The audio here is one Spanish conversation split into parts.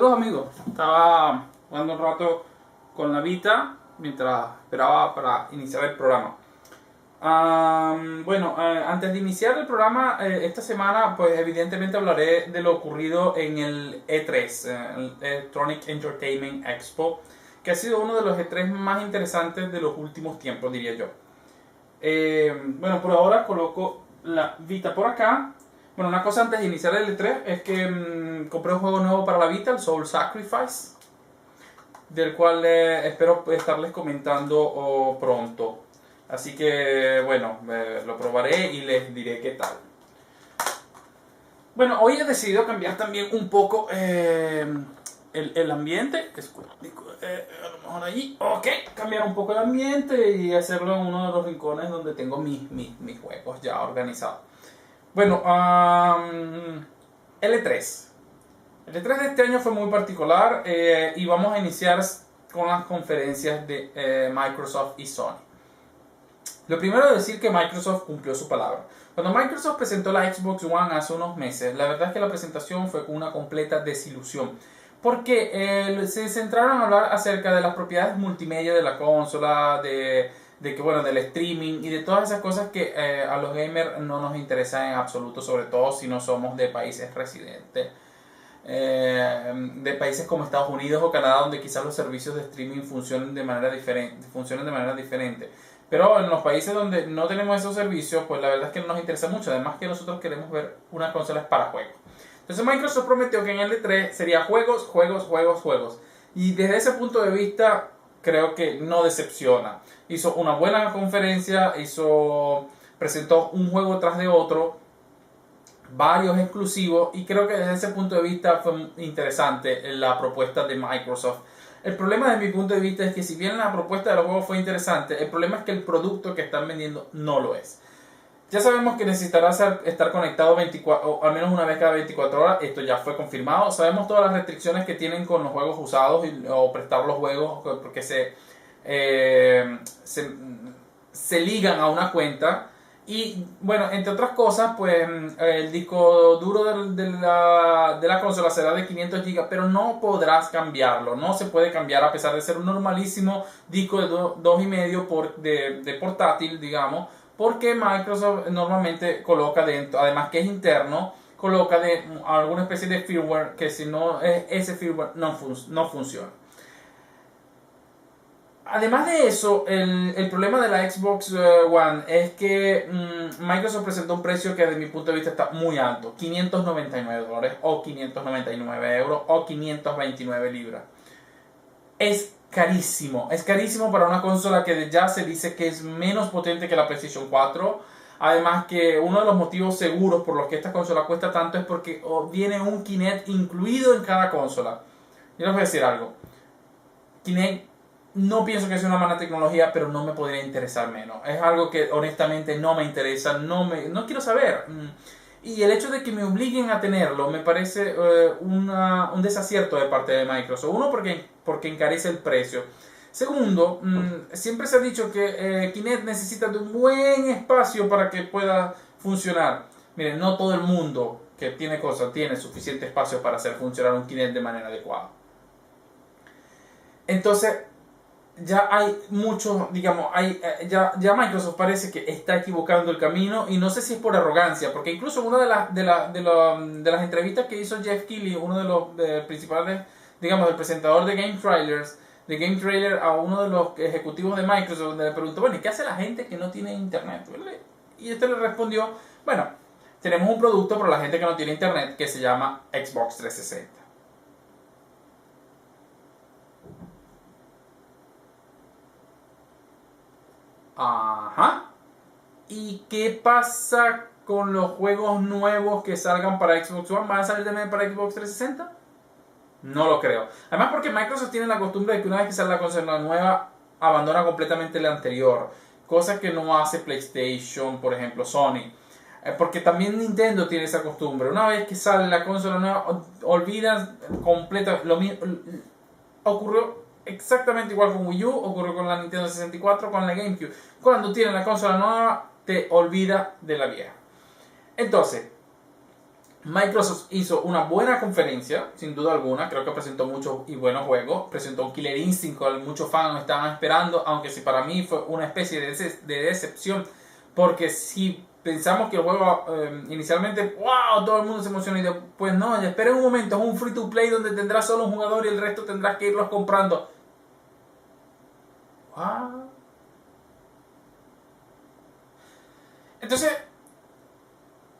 Saludos amigos, estaba jugando un rato con la Vita mientras esperaba para iniciar el programa. Antes de iniciar el programa, esta semana pues evidentemente hablaré de lo ocurrido en el E3, el Electronic Entertainment Expo, que ha sido uno de los E3 más interesantes de los últimos tiempos, diría yo. Por ahora coloco la Vita por acá. Bueno, una cosa antes de iniciar el E3 es que compré un juego nuevo para la Vita, el Soul Sacrifice, del cual espero estarles comentando pronto. Así que, bueno, lo probaré y les diré qué tal. Bueno, hoy he decidido cambiar también un poco el ambiente. A lo mejor allí, ok, cambiar un poco el ambiente y hacerlo en uno de los rincones donde tengo mis juegos ya organizados. Bueno, L3. El E3 de este año fue muy particular y vamos a iniciar con las conferencias de Microsoft y Sony. Lo primero es decir que Microsoft cumplió su palabra. Cuando Microsoft presentó la Xbox One hace unos meses, la verdad es que la presentación fue una completa desilusión. Porque se centraron a hablar acerca de las propiedades multimedia de la consola, del streaming y de todas esas cosas que a los gamers no nos interesan en absoluto, sobre todo si no somos de países residentes. De países como Estados Unidos o Canadá, donde quizás los servicios de streaming funcionen de manera diferente. Pero en los países donde no tenemos esos servicios, pues la verdad es que no nos interesa mucho. Además que nosotros queremos ver unas consolas para juegos. Entonces Microsoft prometió que en el E3 sería juegos. Y desde ese punto de vista creo que no decepciona. Hizo una buena conferencia, presentó un juego tras de otro, varios exclusivos, y creo que desde ese punto de vista fue interesante la propuesta de Microsoft. El problema desde mi punto de vista es que si bien la propuesta de los juegos fue interesante, el problema es que el producto que están vendiendo no lo es. Ya sabemos que necesitará estar conectado 24, o al menos una vez cada 24 horas, esto ya fue confirmado. Sabemos todas las restricciones que tienen con los juegos usados o prestar los juegos porque se ligan a una cuenta. Y bueno, entre otras cosas, pues el disco duro de la consola será de 500 GB, pero no podrás cambiarlo, no se puede cambiar a pesar de ser un normalísimo disco de 2,5 de portátil, digamos, porque Microsoft normalmente coloca dentro, además que es interno, coloca alguna especie de firmware que si no ese firmware no funciona. Además de eso, el problema de la Xbox One es que Microsoft presentó un precio que desde mi punto de vista está muy alto. $599 o 599 euros o 529 libras. Es carísimo para una consola que ya se dice que es menos potente que la PlayStation 4. Además que uno de los motivos seguros por los que esta consola cuesta tanto es porque viene un Kinect incluido en cada consola. Yo les voy a decir algo. Kinect no pienso que sea una mala tecnología, pero no me podría interesar menos. Es algo que honestamente no me interesa, no quiero saber. Y el hecho de que me obliguen a tenerlo me parece un desacierto de parte de Microsoft. Uno, porque encarece el precio. Segundo, siempre se ha dicho que Kinect necesita de un buen espacio para que pueda funcionar. Miren, no todo el mundo que tiene cosas tiene suficiente espacio para hacer funcionar un Kinect de manera adecuada. Entonces, ya hay muchos, digamos, ya Microsoft parece que está equivocando el camino, y no sé si es por arrogancia, porque incluso una de las entrevistas que hizo Jeff Keighley, uno de los principales, digamos, el presentador de Game Trailer, a uno de los ejecutivos de Microsoft, donde le preguntó, bueno, ¿y qué hace la gente que no tiene internet? Y este le respondió, bueno, tenemos un producto para la gente que no tiene internet que se llama Xbox 360. Ajá. ¿Y qué pasa con los juegos nuevos que salgan para Xbox One? ¿Van a salir también para Xbox 360? No lo creo. Además porque Microsoft tiene la costumbre de que una vez que sale la consola nueva, abandona completamente la anterior. Cosa que no hace PlayStation, por ejemplo, Sony. Porque también Nintendo tiene esa costumbre. Una vez que sale la consola nueva, olvidan completamente. Lo mismo ocurrió exactamente igual con Wii U, ocurrió con la Nintendo 64, con la GameCube. Cuando tienes la consola nueva, te olvida de la vieja. Entonces, Microsoft hizo una buena conferencia, sin duda alguna. Creo que presentó muchos y buenos juegos. Presentó un Killer Instinct que muchos fans estaban esperando, aunque sí para mí fue una especie de decepción. Porque si pensamos que el juego inicialmente, wow, todo el mundo se emociona y después no, ya esperen un momento, es un free to play donde tendrás solo un jugador y el resto tendrás que irlos comprando. Wow. Entonces,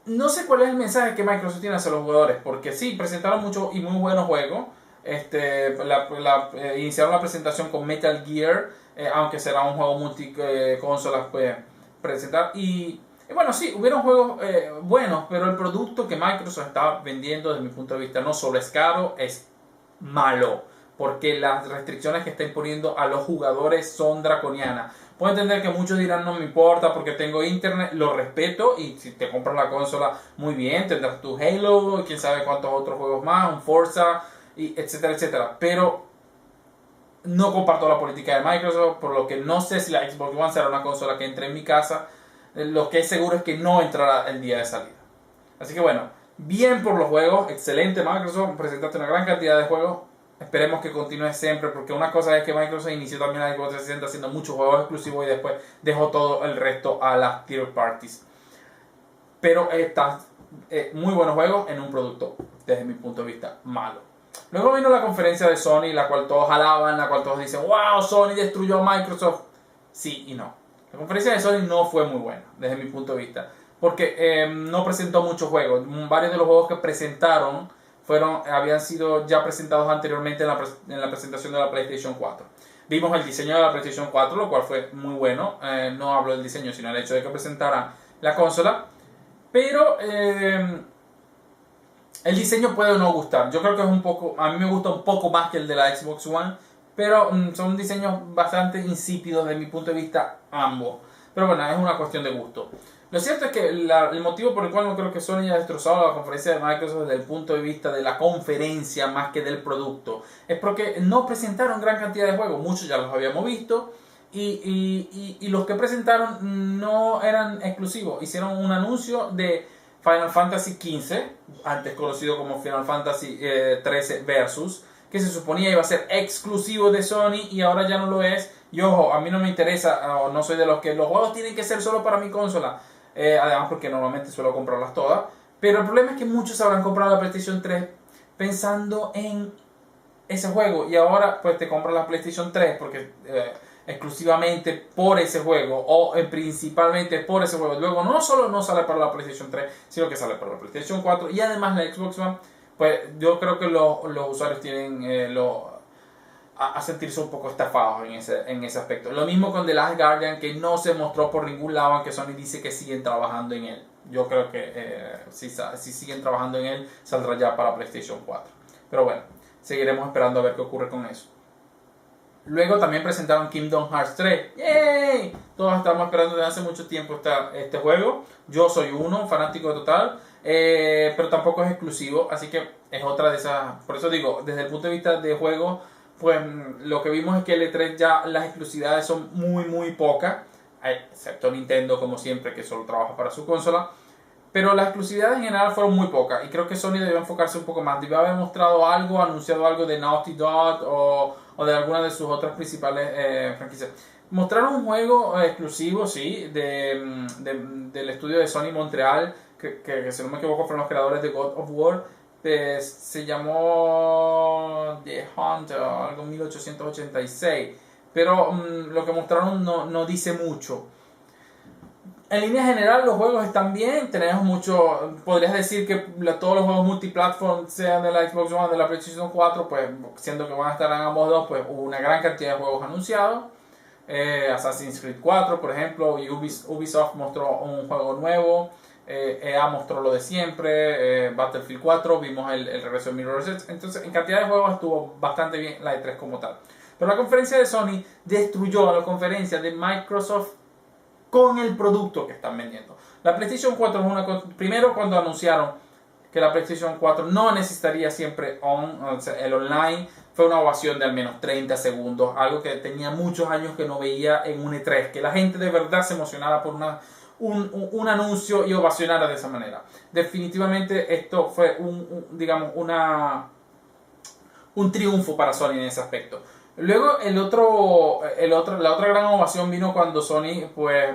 no sé cuál es el mensaje que Microsoft tiene hacia los jugadores, porque sí, presentaron muchos y muy buenos juegos. Iniciaron la presentación con Metal Gear, aunque será un juego multi consolas, pues presentar. Y bueno, sí, hubieron juegos buenos, pero el producto que Microsoft está vendiendo, desde mi punto de vista, no solo es caro, es malo. Porque las restricciones que está imponiendo a los jugadores son draconianas. Puedo entender que muchos dirán no me importa porque tengo internet, lo respeto y si te compras la consola muy bien, tendrás tu Halo y quién sabe cuántos otros juegos más, un Forza, y etcétera, etcétera. Pero no comparto la política de Microsoft, por lo que no sé si la Xbox One será una consola que entre en mi casa. Lo que es seguro es que no entrará el día de salida. Así que bueno, bien por los juegos, excelente Microsoft, presentaste una gran cantidad de juegos. Esperemos que continúe siempre, porque una cosa es que Microsoft inició también la Xbox 360 haciendo muchos juegos exclusivos y después dejó todo el resto a las third parties. Pero está muy buenos juegos en un producto, desde mi punto de vista, malo. Luego vino la conferencia de Sony, la cual todos alaban, la cual todos dicen, wow, Sony destruyó a Microsoft. Sí y no. La conferencia de Sony no fue muy buena, desde mi punto de vista, porque no presentó muchos juegos. Varios de los juegos que presentaron habían sido ya presentados anteriormente en la presentación de la PlayStation 4. Vimos el diseño de la PlayStation 4, lo cual fue muy bueno. No hablo del diseño, sino el hecho de que presentaran la consola. Pero el diseño puede o no gustar. Yo creo que es un poco, a mí me gusta un poco más que el de la Xbox One, pero son diseños bastante insípidos desde mi punto de vista ambos. Pero bueno, es una cuestión de gusto. Lo cierto es que el motivo por el cual no creo que Sony haya destrozado la conferencia de Microsoft desde el punto de vista de la conferencia más que del producto es porque no presentaron gran cantidad de juegos. Muchos ya los habíamos visto y los que presentaron no eran exclusivos. Hicieron un anuncio de Final Fantasy XV, antes conocido como Final Fantasy XIII Versus, que se suponía iba a ser exclusivo de Sony y ahora ya no lo es. Y ojo, a mí no me interesa, o no soy de los que los juegos tienen que ser solo para mi consola. Además porque normalmente suelo comprarlas todas. Pero el problema es que muchos habrán comprado la PlayStation 3 pensando en ese juego. Y ahora pues te compras la PlayStation 3 porque exclusivamente por ese juego o principalmente por ese juego. Luego no solo no sale para la PlayStation 3, sino que sale para la PlayStation 4 y además la Xbox One. Pues yo creo que los usuarios tienen a sentirse un poco estafados en ese aspecto. Lo mismo con The Last Guardian, que no se mostró por ningún lado, aunque Sony dice que siguen trabajando en él. Yo creo que si siguen trabajando en él, saldrá ya para PlayStation 4. Pero bueno, seguiremos esperando a ver qué ocurre con eso. Luego también presentaron Kingdom Hearts 3. ¡Yay! Todos estamos esperando desde hace mucho tiempo este juego. Yo soy un fanático total. Pero tampoco es exclusivo. Así que es otra de esas. Por eso digo, desde el punto de vista de juego, pues lo que vimos es que el E3 ya las exclusividades son muy pocas. Excepto Nintendo, como siempre, que solo trabaja para su consola. Pero las exclusividades en general fueron muy pocas. Y creo que Sony debió enfocarse un poco más. Debió haber mostrado algo, anunciado algo de Naughty Dog o de alguna de sus otras principales franquicias. Mostraron un juego exclusivo, sí, del estudio de Sony Montreal, que si no me equivoco fueron los creadores de God of War. Se llamó The Hunter, algo 1886. Pero lo que mostraron no dice mucho. En línea general los juegos están bien, tenemos mucho, podrías decir que todos los juegos multiplatform, sean de la Xbox One, de la PlayStation 4, pues siendo que van a estar en ambos dos, pues hubo una gran cantidad de juegos anunciados. Assassin's Creed 4, por ejemplo, y Ubisoft mostró un juego nuevo, EA mostró lo de siempre, Battlefield 4, vimos el regreso de Mirror's Edge. Entonces en cantidad de juegos estuvo bastante bien la E3 como tal. Pero la conferencia de Sony destruyó a la conferencia de Microsoft con el producto que están vendiendo. La PlayStation 4 es una cosa. Primero, cuando anunciaron que la PlayStation 4 no necesitaría siempre el online, fue una ovación de al menos 30 segundos, algo que tenía muchos años que no veía en un E3, que la gente de verdad se emocionara por un anuncio y ovacionara de esa manera. Definitivamente esto fue digamos, un triunfo para Sony en ese aspecto. Luego la otra gran ovación vino cuando Sony pues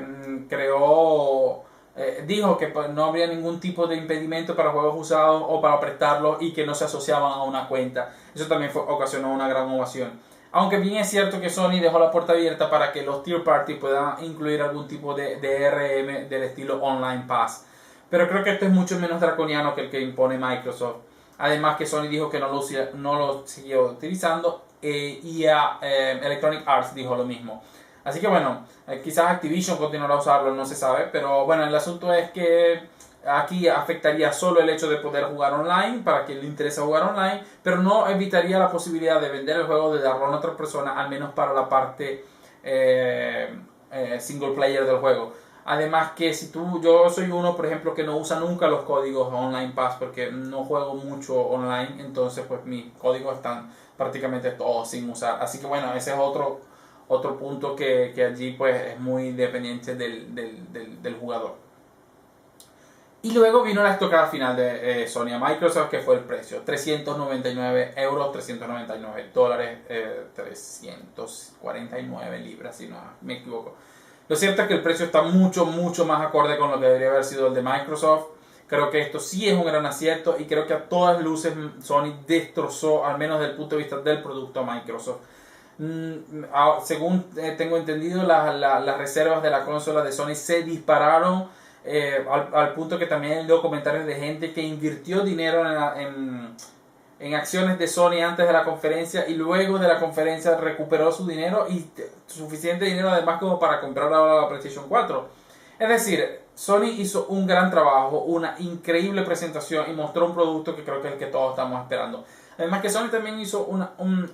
dijo que pues, no habría ningún tipo de impedimento para juegos usados o para prestarlos y que no se asociaban a una cuenta. Eso también ocasionó una gran ovación. Aunque bien es cierto que Sony dejó la puerta abierta para que los tier party puedan incluir algún tipo de DRM del estilo Online Pass. Pero creo que esto es mucho menos draconiano que el que impone Microsoft. Además que Sony dijo que no lo siguió utilizando y Electronic Arts dijo lo mismo. Así que bueno, quizás Activision continuará a usarlo, no se sabe. Pero bueno, el asunto es que aquí afectaría solo el hecho de poder jugar online, para quien le interesa jugar online, pero no evitaría la posibilidad de vender el juego, de darlo a otra persona, al menos para la parte single player del juego. Además que yo soy uno, por ejemplo, que no usa nunca los códigos Online Pass porque no juego mucho online, entonces pues mis códigos están prácticamente todos sin usar. Así que bueno, ese es otro punto que allí pues es muy dependiente del jugador. Y luego vino la estocada final de Sony a Microsoft, que fue el precio, 399 euros, 399 dólares, 349 libras, si no me equivoco. Lo cierto es que el precio está mucho más acorde con lo que debería haber sido el de Microsoft. Creo que esto sí es un gran acierto y creo que a todas luces Sony destrozó, al menos desde el punto de vista del producto, a Microsoft. Según tengo entendido, las reservas de la consola de Sony se dispararon al punto que también leo comentarios de gente que invirtió dinero en acciones de Sony antes de la conferencia y luego de la conferencia recuperó su dinero y suficiente dinero además como para comprar ahora la PlayStation 4. Es decir, Sony hizo un gran trabajo, una increíble presentación y mostró un producto que creo que es el que todos estamos esperando. Además que Sony también hizo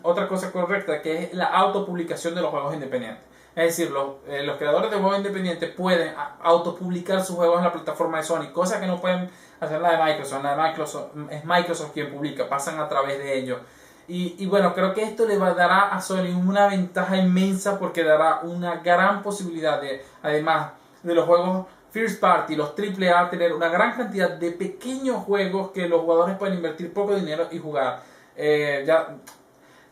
otra cosa correcta, que es la autopublicación de los juegos independientes. Es decir, los creadores de juegos independientes pueden autopublicar sus juegos en la plataforma de Sony, cosa que no pueden hacer la de Microsoft. La de Microsoft es Microsoft quien publica, pasan a través de ellos. Y bueno, creo que esto le dará a Sony una ventaja inmensa porque dará una gran posibilidad de, además de los juegos First Party, los AAA, tener una gran cantidad de pequeños juegos que los jugadores pueden invertir poco dinero y jugar.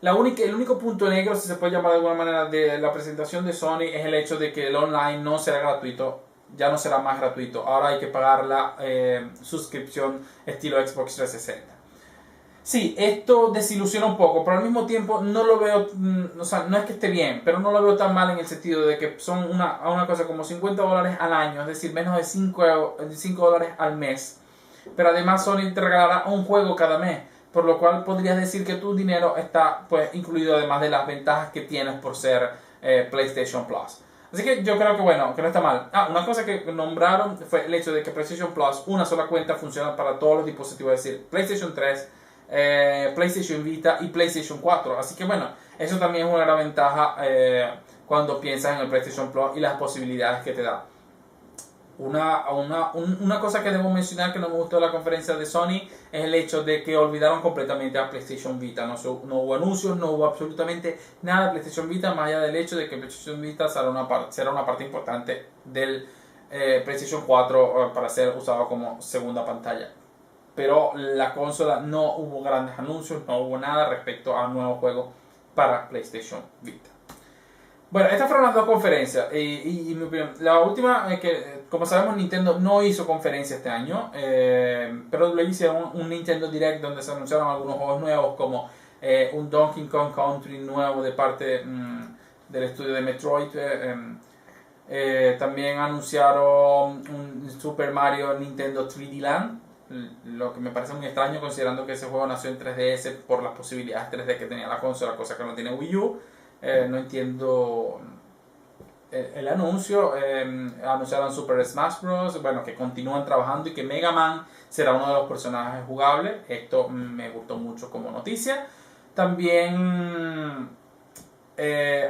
El único punto negro, si se puede llamar de alguna manera, de la presentación de Sony es el hecho de que el online no será gratuito, ya no será más gratuito. Ahora hay que pagar la suscripción estilo Xbox 360. Sí, esto desilusiona un poco, pero al mismo tiempo no lo veo, o sea, no es que esté bien, pero no lo veo tan mal en el sentido de que son una cosa como $50 al año, es decir, menos de 5 dólares al mes. Pero además Sony te regalará un juego cada mes, por lo cual podrías decir que tu dinero está pues incluido además de las ventajas que tienes por ser PlayStation Plus. Así que yo creo que bueno, que no está mal. Una cosa que nombraron fue el hecho de que PlayStation Plus, una sola cuenta, funciona para todos los dispositivos, es decir, PlayStation 3, PlayStation Vita y PlayStation 4. Así que bueno, eso también es una gran ventaja cuando piensas en el PlayStation Plus y las posibilidades que te da. Una cosa que debo mencionar que no me gustó de la conferencia de Sony es el hecho de que olvidaron completamente a PlayStation Vita. No hubo anuncios, no hubo absolutamente nada de PlayStation Vita, más allá del hecho de que PlayStation Vita será una parte importante del PlayStation 4 para ser usado como segunda pantalla. Pero la consola no hubo grandes anuncios, no hubo nada respecto a un nuevo juego para PlayStation Vita. Bueno, estas fueron las dos conferencias y mi opinión. La última es que, como sabemos, Nintendo no hizo conferencia este año, pero le hicieron un Nintendo Direct donde se anunciaron algunos juegos nuevos como un Donkey Kong Country nuevo de parte del estudio de Metroid. También anunciaron un Super Mario Nintendo 3D Land, lo que me parece muy extraño considerando que ese juego nació en 3DS por las posibilidades 3D que tenía la consola, cosa que no tiene Wii U. No entiendo el anuncio. Anunciaron Super Smash Bros. Bueno, que continúan trabajando y que Mega Man será uno de los personajes jugables. Esto me gustó mucho como noticia. También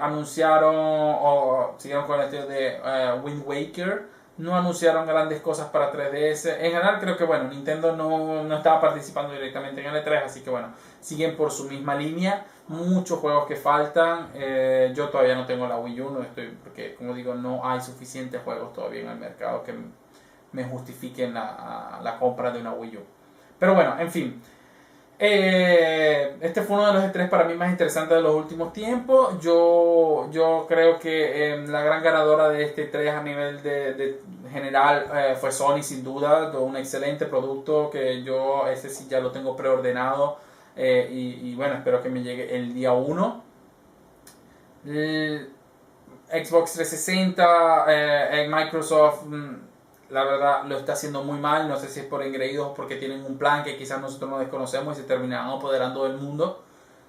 anunciaron o siguieron con el estilo de Wind Waker. No anunciaron grandes cosas para 3DS. En general creo que bueno, Nintendo no estaba participando directamente en el E3, así que bueno, siguen por su misma línea. muchos juegos que faltan. Yo todavía no tengo la Wii U, no estoy, porque como digo, no hay suficientes juegos todavía en el mercado que me justifiquen la compra de una Wii U. Pero bueno, en fin. Este fue uno de los E3 para mí más interesantes de los últimos tiempos. Yo creo que la gran ganadora de este E3 a nivel de general fue Sony, sin duda. Un excelente producto que yo ese sí ya lo tengo preordenado. Y bueno, espero que me llegue el día 1. Xbox 360, Microsoft, la verdad lo está haciendo muy mal. No sé si es por engreídos o porque tienen un plan que quizás nosotros no desconocemos y se terminarán apoderando del mundo.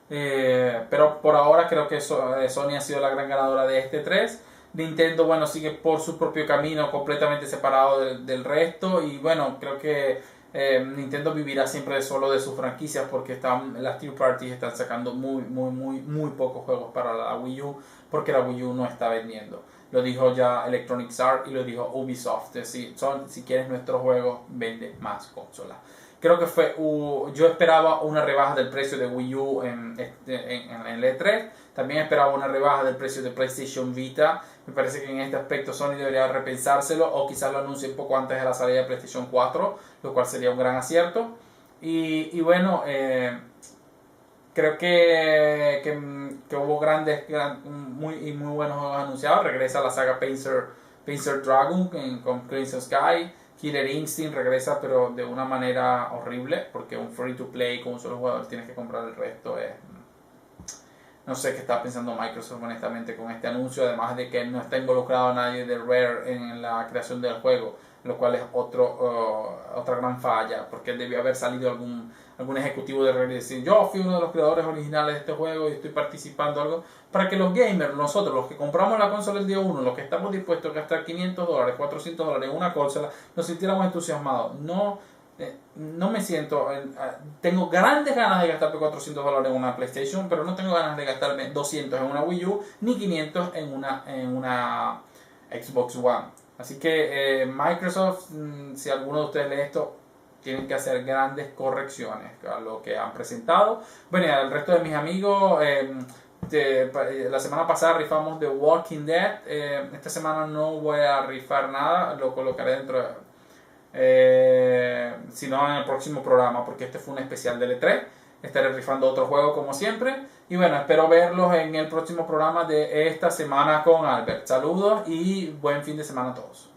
Pero por ahora creo que Sony ha sido la gran ganadora de este 3. Nintendo, bueno, sigue por su propio camino, completamente separado del resto. Y bueno, creo que Nintendo vivirá siempre solo de sus franquicias, porque las third parties están sacando muy pocos juegos para la Wii U, porque la Wii U no está vendiendo. Lo dijo ya Electronic Arts y lo dijo Ubisoft. Es decir, si quieres nuestro juego, vende más consolas. Creo que yo esperaba una rebaja del precio de Wii U en el E3. También esperaba una rebaja del precio de PlayStation Vita. Me parece que en este aspecto Sony debería repensárselo, o quizás lo anuncie un poco antes de la salida de PlayStation 4, lo cual sería un gran acierto. Y bueno, creo que hubo muy buenos juegos anunciados. Regresa la saga Panzer Dragoon con Crimson Sky. Killer Instinct regresa, pero de una manera horrible, porque un free to play con un solo jugador tienes que comprar el resto. No sé qué está pensando Microsoft honestamente con este anuncio, además de que no está involucrado nadie de Rare en la creación del juego, lo cual es otra gran falla, porque debió haber salido algún ejecutivo de Rare y decir: yo fui uno de los creadores originales de este juego y estoy participando algo, para que los gamers, nosotros, los que compramos la consola el día 1, los que estamos dispuestos a gastar $500, $400 en una consola, nos sintiéramos entusiasmados. No me siento, tengo grandes ganas de gastarme $400 en una PlayStation, pero no tengo ganas de gastarme 200 en una Wii U, ni 500 en una Xbox One. Así que Microsoft, si alguno de ustedes lee esto, tienen que hacer grandes correcciones a lo que han presentado. Bueno, y al resto de mis amigos, la semana pasada rifamos The Walking Dead. Esta semana no voy a rifar nada, lo colocaré dentro sino en el próximo programa, porque este fue un especial del E3. Estaré rifando otro juego como siempre. Y bueno, espero verlos en el próximo programa de esta semana con Albert. Saludos y buen fin de semana a todos.